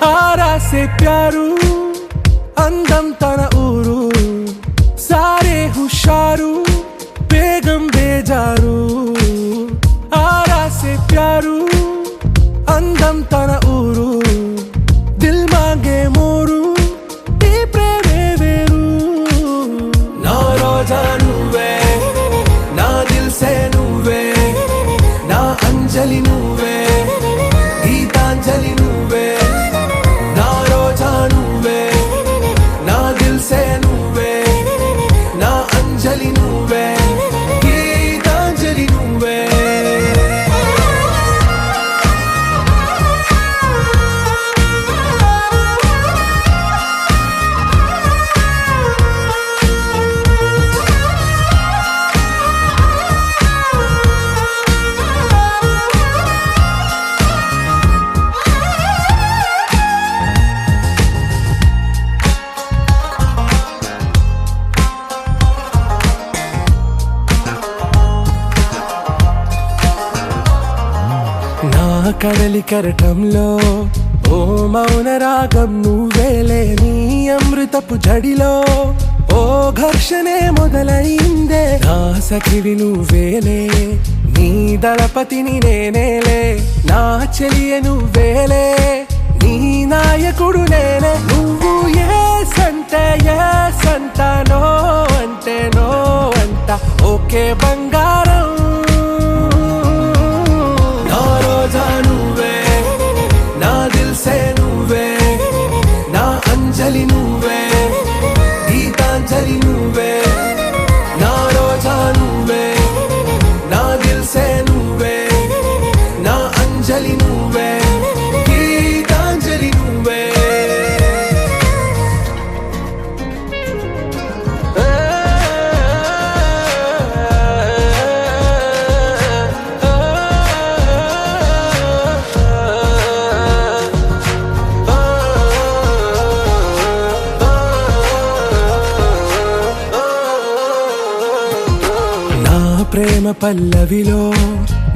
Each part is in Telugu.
आरा से प्यारू अंदम तन ऊरू सारे हुशारू बेगम बेजारू आरा से प्यारू अंदम तन ऊरू दिल मांगे मोरू ती प्रेमे वेरू ना रोजा नुवे ना दिल से नुवे ना अंजलि नुवे गीतांजलि नुवे ना रोजा नुवे ना दिल से नुवे ना अंजलि नुवे गीतांजलि नुवे కడలి కరటంలో ఓ మౌన రాగం నువ్వేలే నీ అమృతపు జడిలో ఓ ఘర్షణే మొదలైందే నా సఖివి నువ్వేలే నీ దళపతిని నేనేలే నా చెలియ నువ్వేలే నీ నాయకుడు నేనే నువ్వు ఏ సంట నో అంటే నో అంట ఓకే బంగారం अंजलि नुवे गीतांजलि नुवे ना रोजा नुवे ना दिल से नुवे ना अंजलि नुवे गीतांजलि नुवे ప్రేమ పల్లవిలో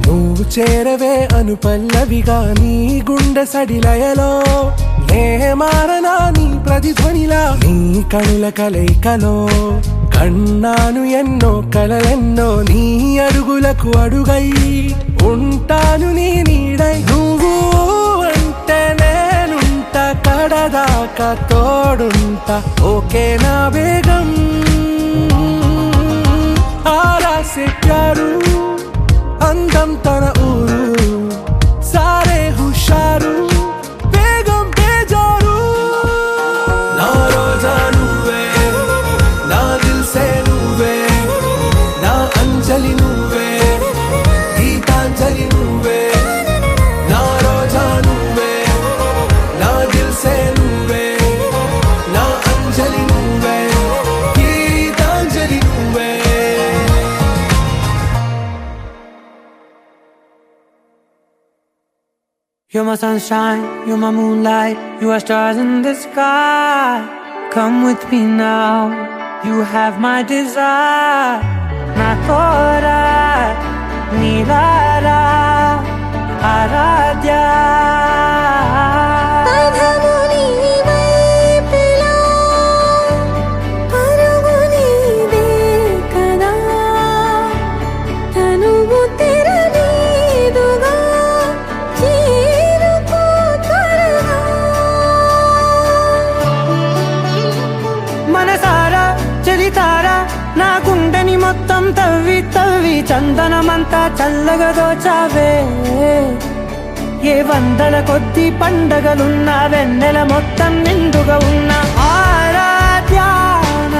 నువ్వు చేరవే అను పల్లవిగా నీ గుండె సడిలయలో నే మారనా నీ ప్రతిధ్వనిలా నీ కనుల కలయికలో కన్నాను ఎన్నో కలలెన్నో నీ అడుగులకు అడుగై ఉంటాను నీ నీడై నువ్వు అంటే నేనుంట కడదాకా తోడుంటా ఓకే నా వేగం आरा से प्यारू अंदम तन ऊरू सारे हुशारू बेगम बेजारू ना रोजा नुवे ना दिल से नुवे ना अंजलि नुवे गीतांजलि नुवे ना रोजा नुवे ना दिल से नुवे ना Anjali नुवे Geetanjali नुवे You're my sunshine, you're my moonlight, you are stars in the sky. Come with me now, you have my desire. Nakora, Nilara, Aradhya. నా గుండెని మొత్తం తవ్వి తవ్వి చందనమంతా చల్లగా దోచావే ఏ వందల కొద్ది పండగలున్నా వెన్నెల మొత్తం నిండుగా ఉన్న ఆరాధ్య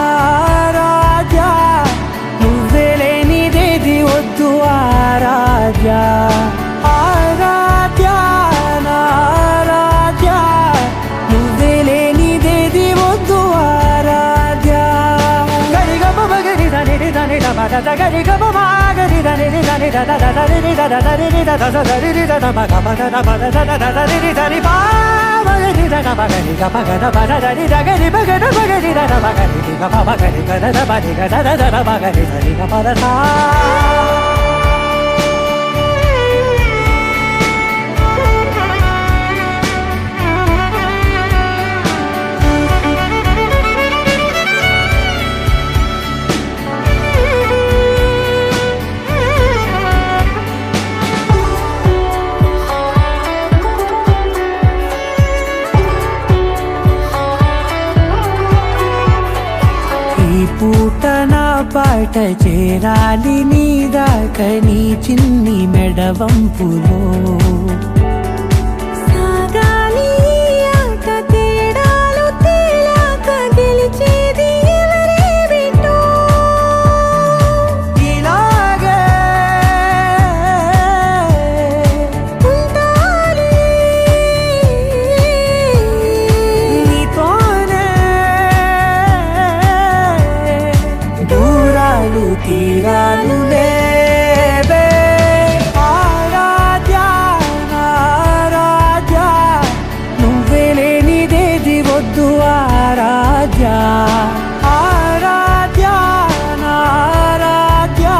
ఆరాధ్య నువ్వే లేనిదేది వద్దు ఆరాధ్య ఆరాధ్య ఆరాధ్య నువ్వే లేనిదేది వద్దు ఆరాధ్య గరి గమ గరి దని దని దని బాట చేరాలి నీ దాకా నీ చిన్ని మెడవంపులో సాగాలి ఆట తేడాలు తేలాక గెలిచేది ఎవరే బిడ్డో ఇలాగే ఉండాలి నీతోనే దూరాలు తీరాలు లేవే ఆరాధ్యా ఆరాధ్యా నువ్వే లేనిదేది వద్దు ఆరాధ్యా ఆరాధ్యా ఆరాధ్యా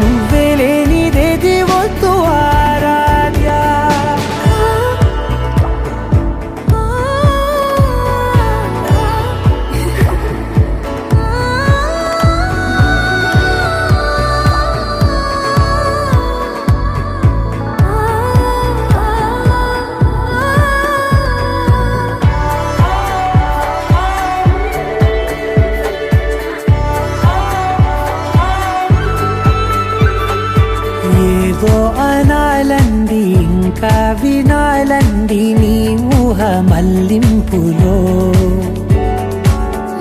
నువ్వే లేనిదేది వద్దు ఆరాధ్యా ఏదో అనాలండి ఇంకా వినాలండి నీ ఊహ మల్లింపులో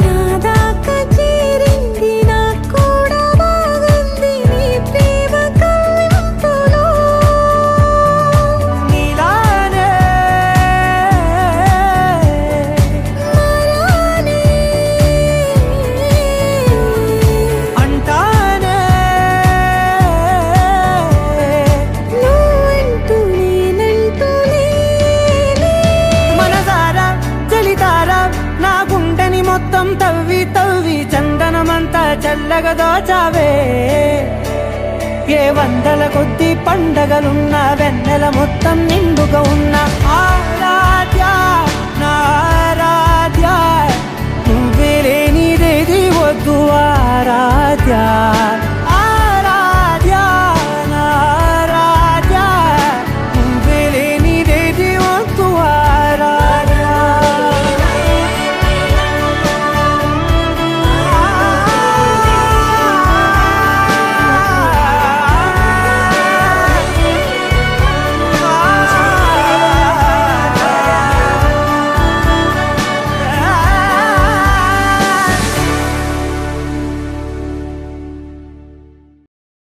నా దాకా చేరింది నాకు కూడా బాగుంది నీ ప్రేమ కవ్వింపులో నీలానే మరానే అంటానే నువ్వంటూ నేనంటూ లేనే మనసారా చలితారా నా గుండెని మొత్తం తవ్వి తవ్వి చందనమంతా చల్లగా దోచావే ఏ వందల కొద్ది పండగలున్న వెన్నెల మొత్తం నిండుగా ఉన్న ఆరాధ్యా నా ఆరాధ్యా నువ్వే లేనిదేది వద్దు ఆరాధ్యా